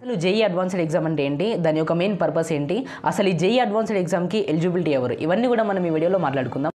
అసలు JEE advanced exam అంటే ఏంటి, దాని యొక్క మెయిన్ పర్పస్ ఏంటి, అసలు ఈ జేఈ అడ్వాన్స్డ్ ఎగ్జామ్కి ఎలిజిబిలిటీ ఎవరు, ఇవన్నీ కూడా మనం ఈ వీడియోలో మాట్లాడుకుందాం.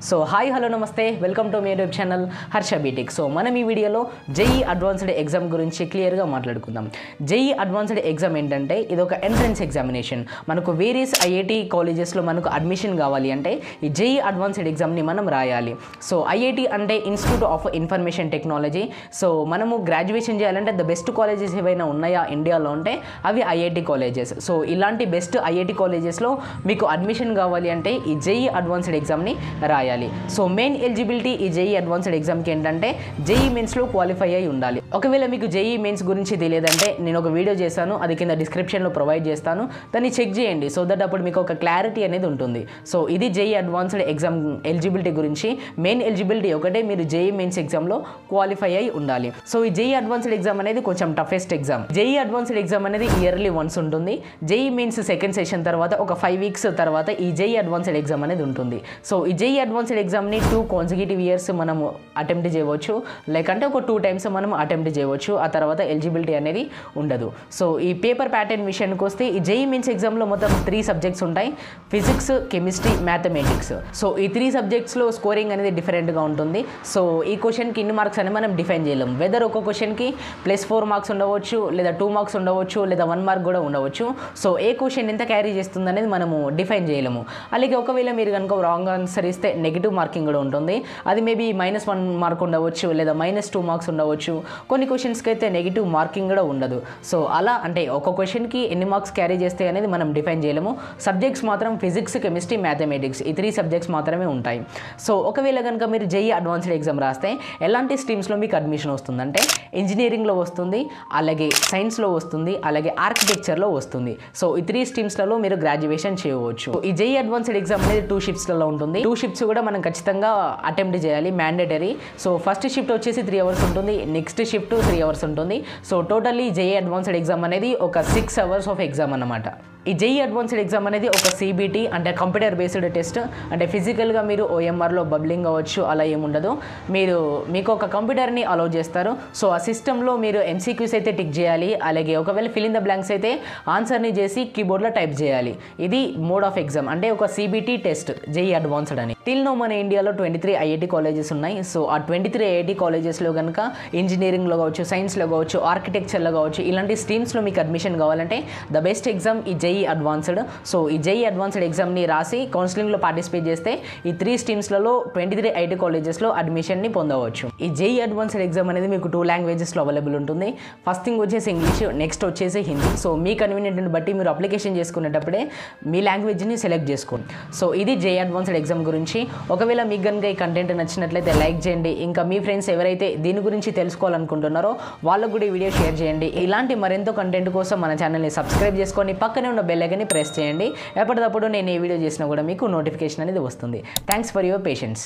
సో హాయ్ హలో నమస్తే, వెల్కమ్ టు మీ YouTube channel Harsha BTech. So మనం ఈ వీడియోలో జేఈ అడ్వాన్స్డ్ ఎగ్జామ్ గురించి క్లియర్గా మాట్లాడుకుందాం. జేఈ అడ్వాన్స్డ్ ఎగ్జామ్ ఏంటంటే ఇది ఒక ఎంట్రన్స్ ఎగ్జామినేషన్. మనకు వేరియస్ ఐఐటి కాలేజెస్లో మనకు అడ్మిషన్ కావాలి అంటే ఈ జేఈ అడ్వాన్స్డ్ ఎగ్జామ్ని మనం రాయాలి. సో ఐఐటి అంటే institute of information technology. So మనము గ్రాడ్యుయేషన్ చేయాలంటే ద బెస్ట్ కాలేజెస్ ఏవైనా ఉన్నాయా ఇండియాలో అంటే అవి ఐఐటి కాలేజెస్. సో ఇలాంటి బెస్ట్ ఐఐటి కాలేజెస్లో మీకు అడ్మిషన్ కావాలి అంటే ఈ జేఈ అడ్వాన్స్డ్ ఎగ్జామ్ని రాయాలి. సో మెయిన్ ఎలిజిబిలిటీ ఈ జేఈ అడ్వాన్స్డ్ ఎగ్జామ్కి ఏంటంటే జేఈ మెయిన్స్లో క్వాలిఫై అయి ఉండాలి. ఒకవేళ మీకు జేఈ మెయిన్స్ గురించి తెలియదంటే నేను ఒక వీడియో చేశాను, అది కింద డిస్క్రిప్షన్లో ప్రొవైడ్ చేస్తాను, దాన్ని చెక్ చేయండి. సో దట్ అప్పుడు మీకు ఒక క్లారిటీ అనేది ఉంటుంది. సో ఇది జేఈ అడ్వాన్స్డ్ ఎగ్జామ్ ఎలిజిబిలిటీ గురించి. మెయిన్ ఎలిజిబిలిటీ ఒకటే, మీరు జేఈ మెయిన్స్ ఎగ్జామ్లో క్వాలిఫై అయి ఉండాలి. సో ఈ జేఈ అడ్వాన్స్డ్ ఎగ్జామ్ అనేది కొంచెం toughest exam. JEE advanced exam అనేది ఇయర్లీ వన్స్ ఉంటుంది. జేఈ మెయిన్స్ సెకండ్ సెషన్ తర్వాత ఒక 5 weeks తర్వాత ఈ జేఈ అడ్వాన్స్డ్ ఎగ్జామ్ అనేది ఉంటుంది. సో ఈ జేఈ అడ్వాన్స్డ్ ఎగ్జామ్ని 2 consecutive years మనము అటెంప్ట్ చేయవచ్చు, లేకంటే ఒక 2 times మనం అటెంప్ట్ చేయవచ్చు. ఆ తర్వాత ఎలిజిబిలిటీ అనేది ఉండదు. సో ఈ పేపర్ ప్యాటర్న్ విషయానికి వస్తే ఈ జేఈ మెయిన్స్ ఎగ్జామ్లో మొత్తం 3 subjects ఉంటాయి: ఫిజిక్స్, కెమిస్ట్రీ, మ్యాథమెటిక్స్. సో ఈ 3 subjectsలో స్కోరింగ్ అనేది డిఫరెంట్గా ఉంటుంది. సో ఈ క్వశ్చన్కి ఇన్ని మార్క్స్ అని మనం డిఫైన్ చేయలేము. వెదర్ ఒక క్వశ్చన్కి +4 marks ఉండవచ్చు, లేదా 2 marks ఉండవచ్చు, లేదా 1 mark కూడా ఉండవచ్చు. సో ఏ క్వశ్చన్ ఎంత క్యారీ చేస్తుంది అనేది మనము డిఫైన్ చేయలేము. అలాగే ఒకవేళ మీరు కనుక రాంగ్ ఆన్సర్ ఇస్తే నెగిటివ్ మార్కింగ్ కూడా ఉంటుంది. అది మేబీ -1 mark ఉండవచ్చు, లేదా -2 marks ఉండవచ్చు. కొన్ని క్వశ్చన్స్కి అయితే నెగిటివ్ మార్కింగ్ కూడా ఉండదు. సో అలా అంటే ఒక క్వశ్చన్కి ఎన్ని మార్క్స్ క్యారీ చేస్తాయి అనేది మనం డిఫైన్ చేయలేము. సబ్జెక్ట్స్ మాత్రం ఫిజిక్స్, కెమిస్ట్రీ, మ్యాథమెటిక్స్, ఈ 3 subjects మాత్రమే ఉంటాయి. సో ఒకవేళ కనుక మీరు జేఈ అడ్వాన్స్డ్ ఎగ్జామ్ రాస్తే ఎలాంటి స్ట్రీమ్స్లో మీకు అడ్మిషన్ వస్తుందంటే ఇంజనీరింగ్లో వస్తుంది, అలాగే సైన్స్లో వస్తుంది, అలాగే ఆర్కిటెక్చర్లో వస్తుంది. సో ఈ 3 streamsలలో మీరు గ్రాడ్యుయేషన్ చేయవచ్చు. ఈ జేఈ అడ్వాన్స్డ్ ఎగ్జామ్ అనేది 2 shiftsలలో ఉంటుంది. 2 shifts కూడా మనం ఖచ్చితంగా అటెంప్ట్ చేయాలి, మ్యాండేటరీ. సో ఫస్ట్ షిఫ్ట్ వచ్చేసి 3 hours ఉంటుంది, నెక్స్ట్ షిఫ్ట్ 3 hours ఉంటుంది. So totally JEE advanced exam అనేది ఒక 6 hours ఆఫ్ ఎగ్జామ్ అన్నమాట. ఈ జేఈ అడ్వాన్స్డ్ ఎగ్జామ్ అనేది ఒక సిబిటి అంటే కంప్యూటర్ బేస్డ్ టెస్ట్. అంటే ఫిజికల్గా మీరు ఓఎంఆర్లో బబ్లింగ్ అవ్వచ్చు, అలా ఏముండదు. మీకు ఒక కంప్యూటర్ని అలౌ చేస్తారు. సో ఆ సిస్టంలో మీరు ఎంసీక్యూస్ అయితే టిక్ చేయాలి, అలాగే ఒకవేళ ఫిల్ ఇన్ ద బ్లాంక్స్ అయితే ఆన్సర్ని చేసి కీబోర్డ్లో టైప్ చేయాలి. ఇది మోడ్ ఆఫ్ ఎగ్జామ్, అంటే ఒక సిబిటి టెస్ట్ జేఈ అడ్వాన్స్డ్ అని. టిల్ నో మన ఇండియాలో 23 ఐఐటి కాలేజెస్ ఉన్నాయి. సో ఆ 23 ఐఐటి కాలేజెస్లో కనుక ఇంజనీరింగ్లో కావచ్చు, సైన్స్లో కావచ్చు, ఆర్కిటెక్చర్లో కావచ్చు, ఇలాంటి స్ట్రీమ్స్లో మీకు అడ్మిషన్ కావాలంటే ద బెస్ట్ ఎగ్జామ్ ఈ జేఈ అడ్వాన్స్డ్. సో ఈ జేఈ అడ్వాన్స్డ్ ఎగ్జామ్ని రాసి కౌన్సిలింగ్లో పార్టిసిపేట్ చేస్తే ఈ 3 streamsలలో 23 ఐఐటి కాలేజెస్లో అడ్మిషన్ని పొందవచ్చు. ఈ జేఈ అడ్వాన్స్డ్ ఎగ్జామ్ అనేది మీకు 2 languagesలో అవైలబుల్ ఉంటుంది. ఫస్ట్ థింగ్ వచ్చేసి ఇంగ్లీష్, నెక్స్ట్ వచ్చేసి హిందీ. సో మీ కన్వీనియంట్ని బట్టి మీరు అప్లికేషన్ చేసుకునేటప్పుడే మీ లాంగ్వేజ్ని సెలెక్ట్ చేసుకోండి. సో ఇది జేఈ అడ్వాన్స్డ్ ఎగ్జామ్ గురించి. ఒకవేళ మీకు కనుక ఈ కంటెంట్ నచ్చినట్లయితే లైక్ చేయండి. ఇంకా మీ ఫ్రెండ్స్ ఎవరైతే దీని గురించి తెలుసుకోవాలనుకుంటున్నారో వాళ్ళకు కూడా ఈ వీడియో షేర్ చేయండి. ఇలాంటి మరెంతో కంటెంట్ కోసం మన ఛానల్ని సబ్స్క్రైబ్ చేసుకొని పక్కనే ఉన్న బెల్ ఐకాన్ని ప్రెస్ చేయండి. ఎప్పటికప్పుడు నేను ఏ వీడియో చేసినా కూడా మీకు నోటిఫికేషన్ అనేది వస్తుంది. Thanks for your patience.